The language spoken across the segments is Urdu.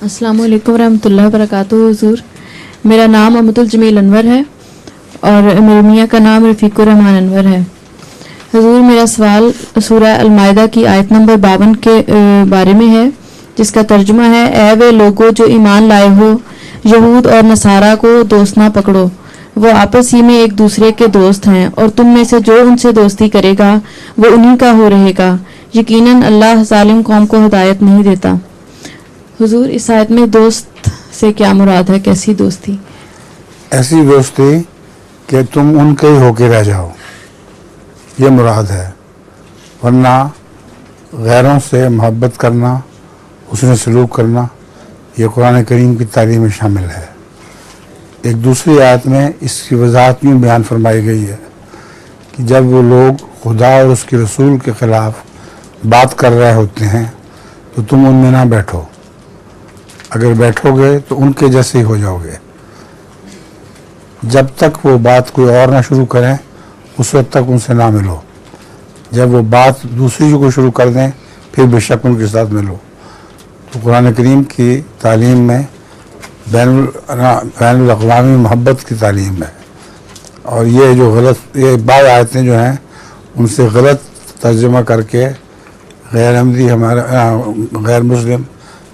السلام علیکم ورحمۃ اللہ وبرکاتہ. حضور میرا نام امت الجمیل انور ہے اور میرے میاں کا نام رفیق الرحمان انور ہے. حضور میرا سوال سورہ المائدہ کی آیت نمبر 52 کے بارے میں ہے، جس کا ترجمہ ہے: اے وہ لوگو جو ایمان لائے ہو، یہود اور نصارہ کو دوست نہ پکڑو، وہ آپس ہی میں ایک دوسرے کے دوست ہیں، اور تم میں سے جو ان سے دوستی کرے گا وہ انہی کا ہو رہے گا. یقیناً اللہ ظالم قوم کو ہدایت نہیں دیتا. حضور اس آیت میں دوست سے کیا مراد ہے؟ کیسی دوستی؟ ایسی دوستی کہ تم ان کے ہی ہو کے رہ جاؤ، یہ مراد ہے. ورنہ غیروں سے محبت کرنا، اس میں سلوک کرنا، یہ قرآن کریم کی تعلیم میں شامل ہے. ایک دوسری آیت میں اس کی وضاحت یوں بیان فرمائی گئی ہے کہ جب وہ لوگ خدا اور اس کے رسول کے خلاف بات کر رہے ہوتے ہیں تو تم ان میں نہ بیٹھو. اگر بیٹھو گے تو ان کے جیسے ہی ہو جاؤ گے. جب تک وہ بات کوئی اور نہ شروع کریں اس وقت تک ان سے نہ ملو. جب وہ بات دوسری کو شروع کر دیں پھر بے شک ان کے ساتھ ملو. تو قرآن کریم کی تعلیم میں بین الاقوامی محبت کی تعلیم ہے. اور یہ جو یہ بعض آیتیں جو ہیں ان سے غلط ترجمہ کر کے غیر احمدی غیر مسلم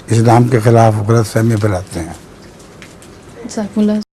اسلام کے خلاف غلط فہمی پھیلاتے ہیں. جزاکم اللہ.